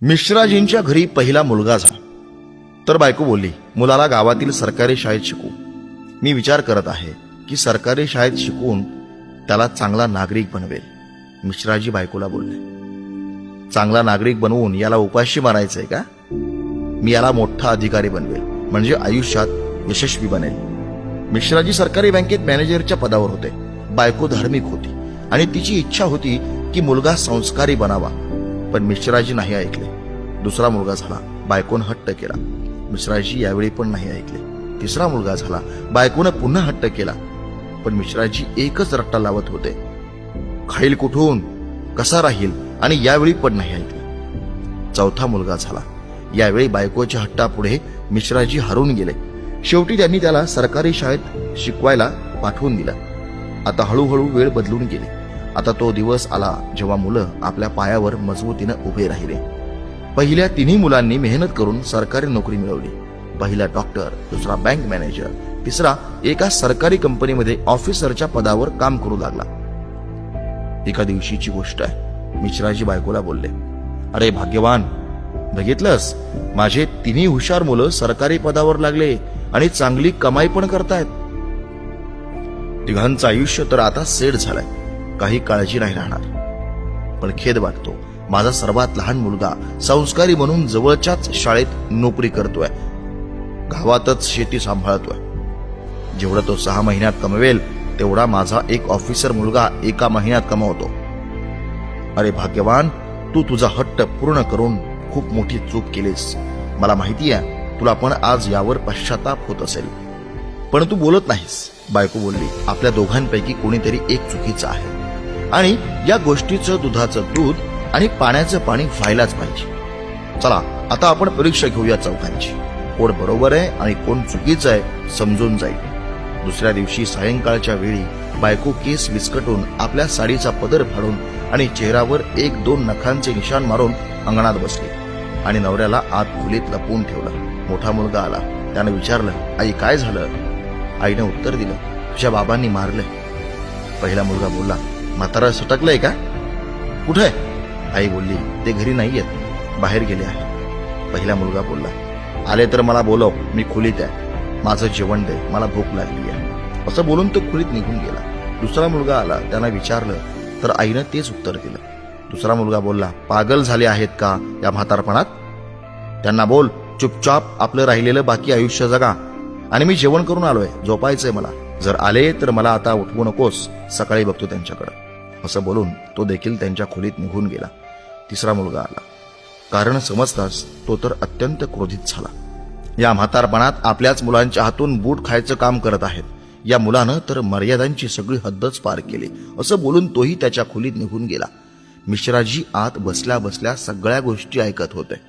मिश्राजींच्या घरी पहिला मुलगा झाला तर बायको बोलली, मुलाला गावातील सरकारी शाळेत शिकू. मी विचार करत आहे की सरकारी शाळेत शिकवून त्याला चांगला नागरिक बनवेल. मिश्राजी बायकोला बोलले, चांगला नागरिक बनवून याला उपाशी मारायचंय का? मी याला मोठा अधिकारी बनवेल, म्हणजे आयुष्यात यशस्वी बनेल. मिश्राजी सरकारी बँकेत मॅनेजरच्या पदावर होते. बायको धार्मिक होती आणि तिची इच्छा होती की मुलगा संस्कारी बनावा, पण मिश्राजी नाही ऐकले. दुसरा मुलगा झाला, बायकोनं हट्ट केला. मिश्राजी यावेळी पण नाही ऐकले. तिसरा मुलगा झाला, बायकोनं पुन्हा हट्ट केला, पण मिश्राजी एकच रट्टा लावत होते, खाईल कुठून, कसा राहील, आणि यावेळी पण नाही ऐकले. चौथा मुलगा झाला. यावेळी बायकोच्या हट्टापुढे मिश्राजी हरून गेले. शेवटी त्यांनी त्याला सरकारी शाळेत शिकवायला पाठवून दिलं. आता हळूहळू वेळ बदलून गेली. आता तो दिवस आला जेव्हा मुलं आपल्या पायावर मजबूतीनं उभे राहिले. पहिल्या तिन्ही मुलांनी मेहनत करून सरकारी नोकरी मिळवली. पहिला डॉक्टर, दुसरा बँक मॅनेजर, तिसरा एका सरकारी कंपनीमध्ये ऑफिसरच्या पदावर काम करू लागला. एका दिवशीची गोष्ट आहे. मिश्राजी बायकोला बोलले, अरे भाग्यवान, बघितलंस, माझे तिन्ही हुशार मुलं सरकारी पदावर लागले आणि चांगली कमाई पण करतायत. तिघांचं आयुष्य तर आता सेट झालंय, काही काळजी नाही राहणार. पण खेद वाटतो, माझा सर्वात लहान मुलगा संस्कारी म्हणून जवळच्याच शाळेत नोकरी करतोय, गावातच शेती सांभाळतोय. जेवढं तो 6 महिन्यात कमवेल तेवढा माझा एक ऑफिसर मुलगा 1 महिन्यात कमवतो. अरे भाग्यवान, तू तुझा हट्ट पूर्ण करून खूप मोठी चूक केलीस. मला माहिती आहे तुला पण आज यावर पश्चाताप होत असेल, पण तू बोलत नाहीस. बायको बोलली, आपल्या दोघांपैकी कोणीतरी एक चुकीचं आहे आणि या गोष्टीचं दुधाचं दूध आणि पाण्याचं पाणी व्हायलाच पाहिजे. चला आता आपण परीक्षा घेऊया चौघांची. कोण बरोबर आहे आणि कोण चुकीचं आहे समजून जाईल. दुसऱ्या दिवशी सायंकाळच्या वेळी बायको केस विस्कटून, आपल्या साडीचा पदर फाडून आणि चेहऱ्यावर 1-2 नखांचे निशाण मारून अंगणात बसली आणि नवऱ्याला आत खोलीत लपवून ठेवलं. मोठा मुलगा आला. त्यानं विचारलं, आई काय झालं? आईने उत्तर दिलं, तुझ्या बाबांनी मारलंय. पहिला मुलगा बोलला, म्हातारा सटकलंय का? कुठे? आई बोलली, ते घरी नाहीयेत, बाहेर गेले आहे. पहिला मुलगा बोलला, आले तर मला बोलव, मी खोलीत आहे, माझं जेवण दे, मला भूक लागली आहे. असं बोलून तो खोलीत निघून गेला. दुसरा मुलगा आला. त्यानं विचारलं तर आईनं तेच उत्तर दिलं. दुसरा मुलगा बोलला, पागल झाले आहेत का या म्हातारपणात? त्यांना बोल, चुपचाप आपलं राहिलेलं बाकी आयुष्य जगा, आणि मी जेवण करून आलोय, झोपायचंय मला. जर आले तर मला आता उठवू नकोस, सकाळी बघतो त्यांच्याकडे. असं बोलून तो देखील त्यांच्या खोलीत निघून गेला. तिसरा मुलगा आला. कारण समजताच तो तर अत्यंत क्रोधित झाला. या म्हातारपणात आपल्याच मुलांच्या हातून बूट खायचं काम करत आहेत. या मुलानं तर मर्यादांची सगळी हद्दच पार केली. असं बोलून तोही त्याच्या खोलीत निघून गेला. मिश्राजी आत बसल्या बसल्या सगळ्या गोष्टी ऐकत होते.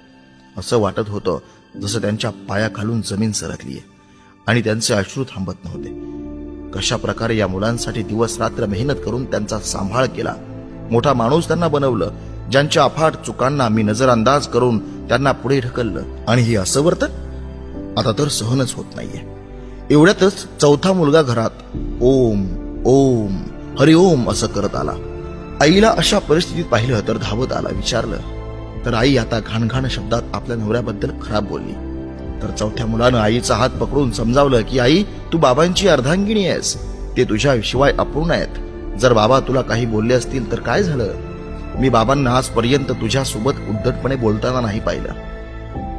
असं वाटत होतं जसं त्यांच्या पायाखालून जमीन सरकलीये आणि त्यांचे अश्रू थांबत नव्हते. कशा प्रकारे या मुलांसाठी दिवस रात्र मेहनत करून त्यांचा सांभाळ केला. मोठा माणूस त्यांना बनवलं. ज्यांच्या अफाट चुकांना मी नजरअंदाज करून त्यांना पुढे ढकललं, आणि हे असं वर्तन आता तर सहनच होत नाहीये. एवढ्यातच चौथा मुलगा घरात ओम ओम हरि ओम असं करत आला. आईला अशा परिस्थितीत पाहिलं तर धावत आला. विचारलं तर आई आता घाणघाण शब्दात आपल्या नवऱ्याबद्दल खराब बोलली. तर चौथ्या मुलानं आईचा हात पकडून समजावलं की आई, तू बाबांची अर्धांगिणी आहेस, ते तुझ्याशिवाय अपूर्ण आहेत. जर बाबा तुला काही बोलले असतील तर काय झालं? मी बाबांना आजपर्यंत तुझ्यासोबत उद्धटपणे बोलताना नाही पाहिलं.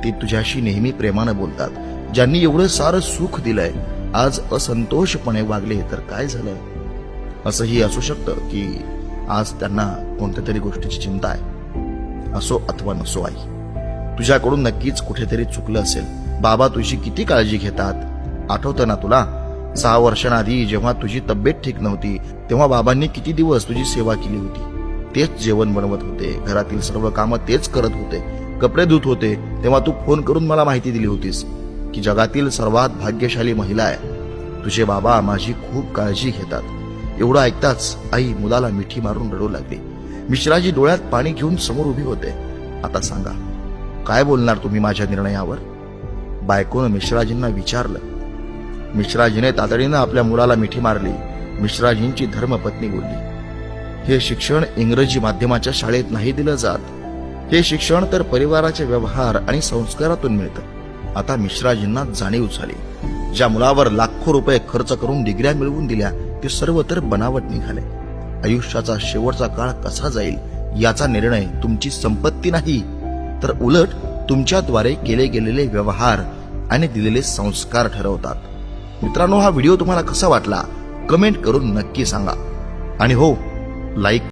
ते तुझ्याशी नेहमी प्रेमानं बोलतात. ज्यांनी एवढं सारं सुख दिलंय आज असंतोषपणे वागले तर काय झालं? असंही असू शकतं की आज त्यांना कोणत्या तरी गोष्टीची चिंता आहे. असो अथवा नसो आई, तुझ्याकडून नक्कीच कुठेतरी चुकलं असेल. बाबा तुझी किती काळजी घेतात, आठवतं ना तुला? 6 वर्षांआधी जेव्हा तुझी तब्येत ठीक नव्हती तेव्हा बाबांनी किती दिवस तुझी सेवा केली होती. तेच जेवण बनवत होते, घरातील सर्व कामं तेच करत होते, कपडे धुत होते. तेव्हा तू फोन करून मला माहिती दिली होतीस की जगातील सर्वात भाग्यशाली महिला आहे. तुझे बाबा माझी खूप काळजी घेतात. एवढं ऐकताच आई मुलाला मिठी मारून रडू लागली. मिश्राजी डोळ्यात पाणी घेऊन समोर उभी होते. आता सांगा, काय बोलणार तुम्ही माझ्या निर्णयावर? बायकोनं मिश्राजींना विचारलं. मिश्राजीने तातडीनं आपल्या मुलाला मिठी मारली. मिश्राजींची धर्मपत्नी बोलली, हे शिक्षण इंग्रजी माध्यमाच्या शाळेत नाही दिलं जात, हे शिक्षण तर परिवाराचे व्यवहार आणि संस्कारातून मिळतं. आता मिश्राजींना जाणीव झाली, ज्या मुलावर लाखो रुपये खर्च करून डिग्र्या मिळवून दिल्या ते सर्व तर बनावट निघाले. आयुष्याचा शेवटचा काळ कसा जाईल याचा निर्णय तुमची संपत्ती नाही, तर उलट तुमच्याद्वारे केले गेलेले व्यवहार आणि दिलेले संस्कार ठरवतात. मित्रांनो, हा व्हिडिओ तुम्हाला कसा वाटला कमेंट करून नक्की सांगा. आणि हो, लाईक